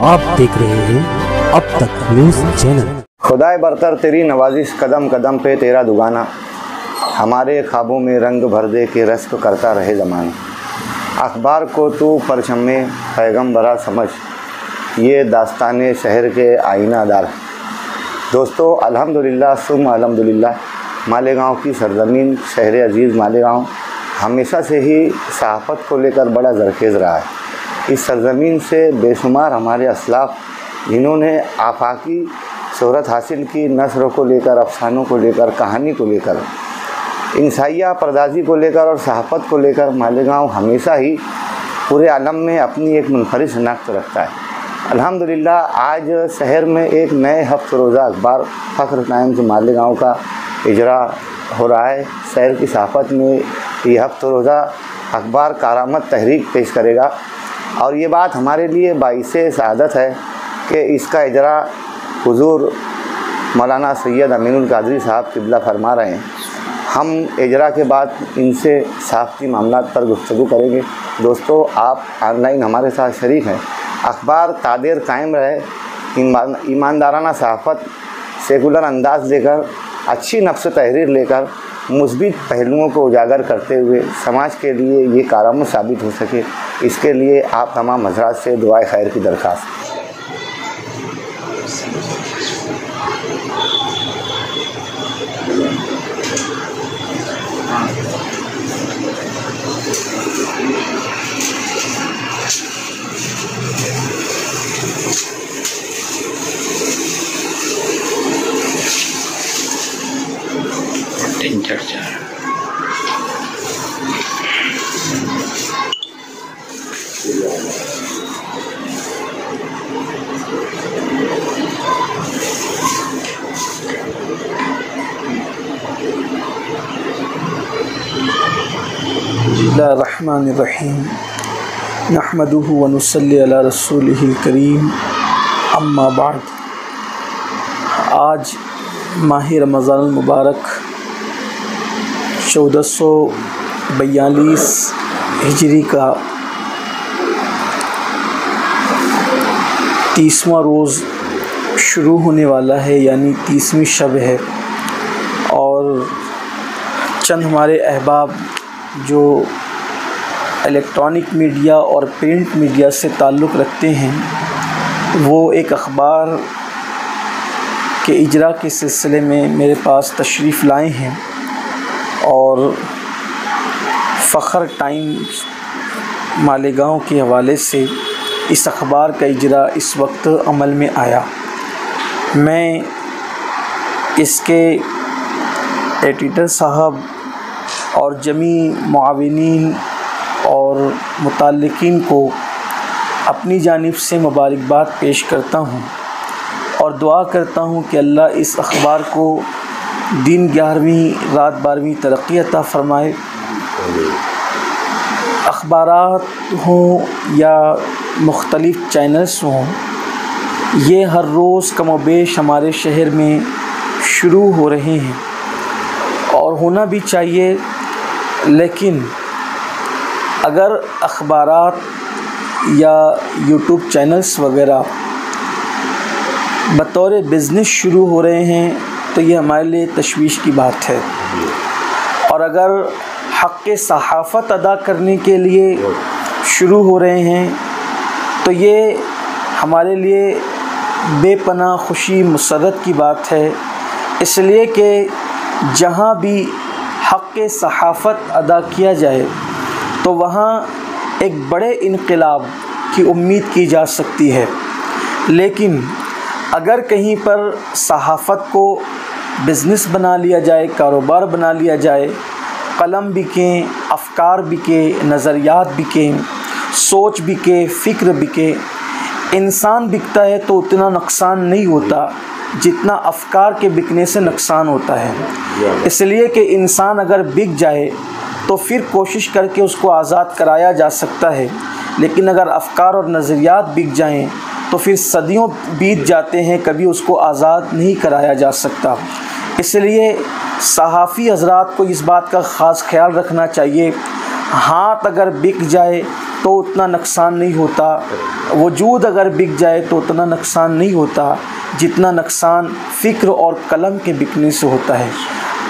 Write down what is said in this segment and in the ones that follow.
आप देख रहे हैं अब तक न्यूज़ चैनल। खुदाए बरतर तेरी नवाजिश कदम कदम पे तेरा दुगाना, हमारे ख्वाबों में रंग भर दे के रस्क करता रहे ज़माना। अखबार को तू परचमे पैगम्बरा समझ, ये दास्ताने शहर के आईनादार। दोस्तों अल्हम्दुलिल्लाह सुम अल्हम्दुलिल्लाह, मालेगांव की सरज़मीन शहर अजीज़ मालेगांव हमेशा से ही सहाफ़त को लेकर बड़ा ज़रखेज़ रहा है। इस सरज़मीन से बेशुमार हमारे असलाफ़, जिन्होंने आफाकी शोहरत हासिल की, नस्र को लेकर, अफसानों को लेकर, कहानी को लेकर, इंसाइया परदाजी को लेकर और सहाफ़त को लेकर मालेगांव हमेशा ही पूरे आलम में अपनी एक मुनफरिद शनाख्त रखता है। अल्हम्दुलिल्लाह आज शहर में एक नए हफ्त रोज़ा अखबार फ़ख्र टाइम्स मालेगांव का इजरा हो रहा है। शहर की सहाफ़त में ये हफ्त रोज़ा अखबार कारामत तहरीक पेश करेगा और ये बात हमारे लिए बाइसे सआदत है कि इसका इजरा हुज़ूर मौलाना सैयद अमीनुल कादरी साहब क़िबला फरमा रहे हैं। हम इजरा के बाद इनसे सहाफ़ती मामलात पर गुफ्तगू करेंगे। दोस्तों आप ऑनलाइन हमारे साथ शरीक हैं। अखबार तादेर कायम रहे, ईमानदाराना सहाफ़त, सेकुलर अंदाज़ लेकर, अच्छी नफ्स तहरीर लेकर, मुस्बित पहलुओं को उजागर करते हुए समाज के लिए ये कारामत साबित हो सके, इसके लिए आप तमाम हज़रात से दुआए खैर की दरख्वास्त। चर्चा बिस्मिल्लाहिर्रहमानिर्रहीम नहमदुहु व नुसल्ली अला रसूलिहिल करीम, अम्मा बाद। आज माह रमज़ान मुबारक 1442 हिजरी का 30वां रोज़ शुरू होने वाला है, यानी 30वीं शब है। और चंद हमारे अहबाब जो इलेक्ट्रॉनिक मीडिया और प्रिंट मीडिया से ताल्लुक़ रखते हैं, वो एक अखबार के इजरा के सिलसिले में मेरे पास तशरीफ़ लाए हैं और फ़ख्र टाइम्स मालेगांव के हवाले से इस अखबार का इजरा इस वक्त अमल में आया। मैं इसके एडिटर साहब और जमी मुआविनीन और मुताल्लिकीन को अपनी जानिब से मुबारकबाद पेश करता हूँ और दुआ करता हूँ कि अल्लाह इस अखबार को दिन 11वीं रात 12वीं तरक्की अता फ़रमाए। अखबारात हों या मुख्तलिफ़ चैनल्स हों, ये हर रोज़ कम व बेश हमारे शहर में शुरू हो रहे हैं और होना भी चाहिए। लेकिन अगर अखबारात या यूट्यूब चैनल्स वगैरह बतौर बिज़नेस शुरू हो रहे हैं तो ये हमारे लिए तशवीश की बात है। और अगर हक़ सहाफ़त अदा करने के लिए शुरू हो रहे हैं तो ये हमारे लिए बेपनाह खुशी मुसर्रत की बात है, इसलिए कि जहाँ भी हक़ सहाफ़त अदा किया जाए तो वहाँ एक बड़े इनक़िलाब की उम्मीद की जा सकती है। लेकिन अगर कहीं पर सहाफ़त को बिज़नेस बना लिया जाए, कारोबार बना लिया जाए, कलम बिकें, अफ़कार बिके, नज़रियात बिकें, सोच बिके, फ़िक्र बिके, इंसान बिकता है तो उतना नुकसान नहीं होता जितना अफ़कार के बिकने से नुकसान होता है। इसलिए कि इंसान अगर बिक जाए तो फिर कोशिश करके उसको आज़ाद कराया जा सकता है, लेकिन अगर अफ़कार और नज़रियात बिक जाएं तो फिर सदियों बीत जाते हैं, कभी उसको आज़ाद नहीं कराया जा सकता। इसलिए सहाफ़ी हज़रात को इस बात का ख़ास ख्याल रखना चाहिए। हाथ अगर बिक जाए तो उतना नुकसान नहीं होता, वजूद अगर बिक जाए तो उतना नुकसान नहीं होता जितना नुकसान फ़िक्र और कलम के बिकने से होता है।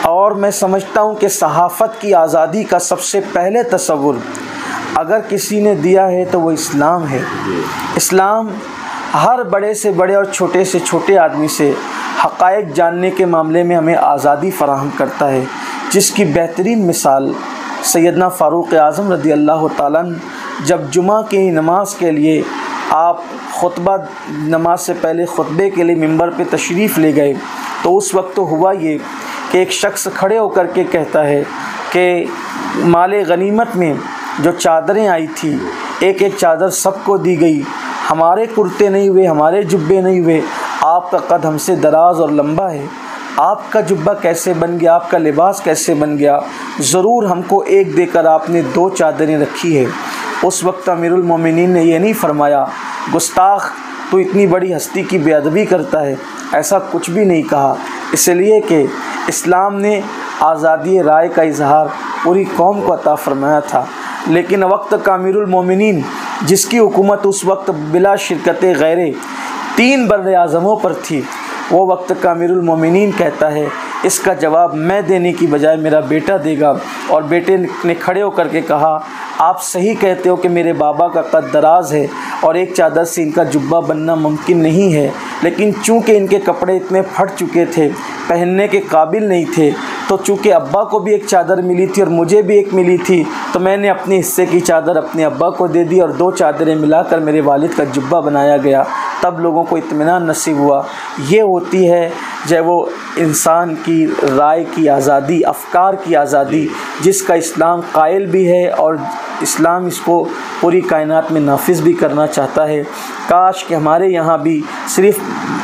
और मैं समझता हूँ कि सहाफ़त की आज़ादी का सबसे पहले तसव्वुर अगर किसी ने दिया है तो वो इस्लाम है। इस्लाम हर बड़े से बड़े और छोटे से छोटे आदमी से हक़ाइक़ जानने के मामले में हमें आज़ादी फ़राहम करता है, जिसकी बेहतरीन मिसाल सैयदना फ़ारूक़ आज़म रज़ी अल्लाह ताला अन्हु जब जुमा की नमाज के लिए आप खुतबा नमाज से पहले खुतबे के लिए मिंबर पे तशरीफ़ ले गए, तो उस वक्त तो हुआ ये कि एक शख्स खड़े होकर के कहता है कि माले गनीमत में जो चादरें आई थी, एक एक चादर सबको दी गई, हमारे कुर्ते नहीं हुए, हमारे जुब्बे नहीं हुए, आपका कद हमसे दराज और लंबा है, आपका जुब्बा कैसे बन गया, आपका लिबास कैसे बन गया, ज़रूर हमको एक देकर आपने दो चादरें रखी है। उस वक्त अमीरुल मोमिनीन ने ये नहीं फरमाया गुस्ताख तो इतनी बड़ी हस्ती की बेअदबी करता है, ऐसा कुछ भी नहीं कहा, इसलिए कि इस्लाम ने आज़ादी राय का इजहार पूरी कौम को अता फरमाया था। लेकिन वक्त का अमीरुल मोमिनीन जिसकी हुकूमत उस वक्त बिला शिरकत गैरे 3 बर्र आज़मों पर थी, वो वक्त का अमीरुल मोमिनीन कहता है इसका जवाब मैं देने की बजाय मेरा बेटा देगा। और बेटे ने खड़े होकर के कहा आप सही कहते हो कि मेरे बाबा का कद दराज है और एक चादर से इनका जुब्बा बनना मुमकिन नहीं है, लेकिन चूँकि इनके कपड़े इतने फट चुके थे, पहनने के काबिल नहीं थे, तो चूँकि अब्बा को भी एक चादर मिली थी और मुझे भी एक मिली थी, तो मैंने अपने हिस्से की चादर अपने अब्बा को दे दी और 2 चादरें मिलाकर मेरे वालिद का जुब्बा बनाया गया। तब लोगों को इत्मीनान नसीब हुआ। ये होती है जब वो इंसान की राय की आज़ादी, अफ़कार की आज़ादी, जिसका इस्लाम कायल भी है और इस्लाम इसको पूरी कायनात में नाफिज़ भी करना चाहता है। काश कि हमारे यहाँ भी सिर्फ़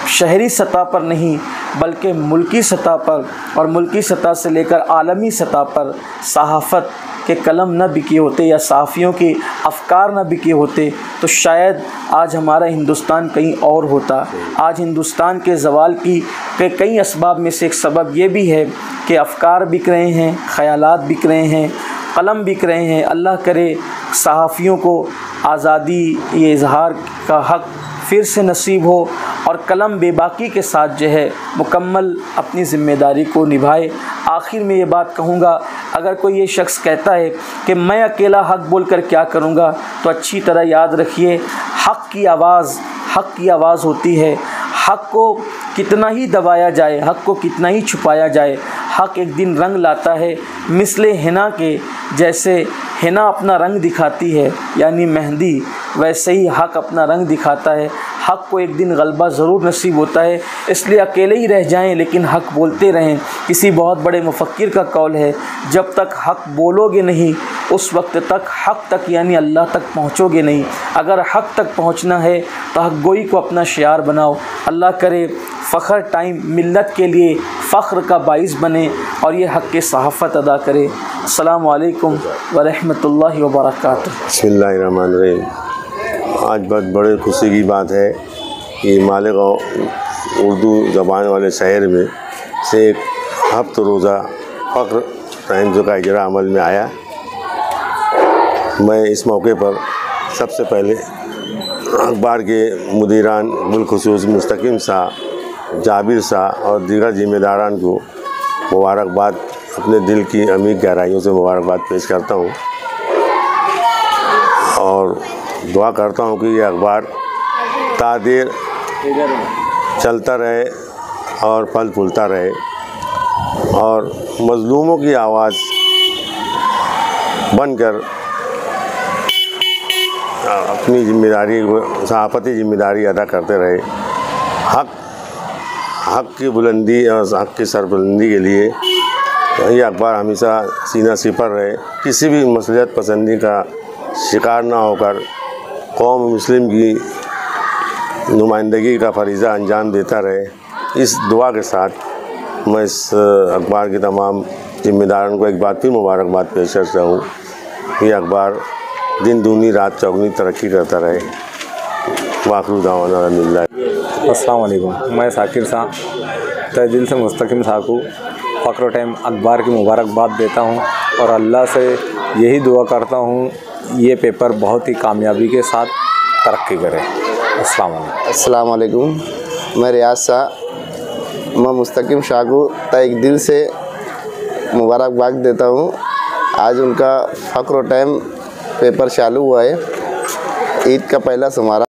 शहरी सतह पर नहीं बल्कि मुल्की सतह पर और मुल्की सतह से लेकर आलमी सतह पर सहाफ़त के कलम न बिके होते या सहाफ़ियों के अफ़कार न बिके होते, तो शायद आज हमारा हिंदुस्तान कहीं और होता। आज हिंदुस्तान के ज़वाल की कई असबाब में से एक सबब ये भी है कि अफ़कार बिक रहे हैं, ख़यालात बिक रहे हैं, कलम बिक रहे हैं। अल्लाह करे सहाफ़ियों को आज़ादी, ये इजहार का हक़ फिर से नसीब हो और कलम बेबाकी के साथ जो है मुकम्मल अपनी ज़िम्मेदारी को निभाए। आखिर में ये बात कहूँगा, अगर कोई ये शख्स कहता है कि मैं अकेला हक़ बोलकर क्या करूँगा, तो अच्छी तरह याद रखिए हक़ की आवाज़ होती है। हक़ को कितना ही दबाया जाए, हक़ को कितना ही छुपाया जाए, हक़ एक दिन रंग लाता है। मिसले हिना के, जैसे हिना अपना रंग दिखाती है यानी मेहंदी, वैसे ही हक़ अपना रंग दिखाता है। हक़ को एक दिन गलबा ज़रूर नसीब होता है, इसलिए अकेले ही रह जाएं लेकिन हक़ बोलते रहें। किसी बहुत बड़े मुफ़क्किर का कौल है, जब तक हक़ बोलोगे नहीं उस वक्त तक हक़ तक यानी अल्लाह तक पहुँचोगे नहीं। अगर हक़ तक पहुँचना है तो हक़ गोई को अपना शियार बनाओ। अल्लाह करे फ़ख्र टाइम मिल्लत के लिए फ़ख्र का बाइस बने और ये हक़ के सहाफ़त अदा करे। अस्सलामु अलैकुम व रहमतुल्लाहि व बरकातुहू। बिस्मिल्लाहिर्रहमानिर्रहीम। आज बहुत बड़े खुशी की बात है कि मालेगांव उर्दू ज़बान वाले शहर में से एक हफ्त रोज़ा फ़ख्र टाइम का इजरा अमल में आया। मैं इस मौके पर सबसे पहले अखबार के मुदीरान बिलखुसूस मुस्तकीम साहब, जाबिर साहब और दीगर ज़िम्मेदारान को मुबारकबाद, अपने दिल की अमीर गहराइयों से मुबारकबाद पेश करता हूँ और दुआ करता हूँ कि ये अखबार तादेर चलता रहे और फल फूलता रहे और मज़लूमों की आवाज़ बनकर अपनी ज़िम्मेदारी, सहाफ़ती ज़िम्मेदारी अदा करते रहे। हक़ की बुलंदी और हक़ की सरबुलंदी के लिए ये अखबार हमेशा सीना सिपर रहे, किसी भी मसलियत पसंदी का शिकार ना होकर कौम मुस्लिम की नुमाइंदगी का फरीज़ा अंजाम देता रहे। इस दुआ के साथ मैं इस अखबार के तमाम ज़िम्मेदारों को एक बार फिर मुबारकबाद पेश करता हूँ। ये अखबार दिन दूनी रात चौगनी तरक्की करता रहे। वाखिर दावाना अल्हम्दुलिल्लाह। अस्सलाम वालेकुम। मैं साकिर साहब तहे दिल से मुस्तकीम साहब को फ़ख्र टाइम अखबार की मुबारकबाद देता हूँ और अल्लाह से यही दुआ करता हूँ ये पेपर बहुत ही कामयाबी के साथ तरक्की करे। अस्सलाम वालेकुम। मैं रियाज शाह, मैं मुस्तकिम शाह को तहे दिल से मुबारकबाद देता हूँ। आज उनका फ़ख्र टाइम पेपर चालू हुआ है। ईद का पहला समारोह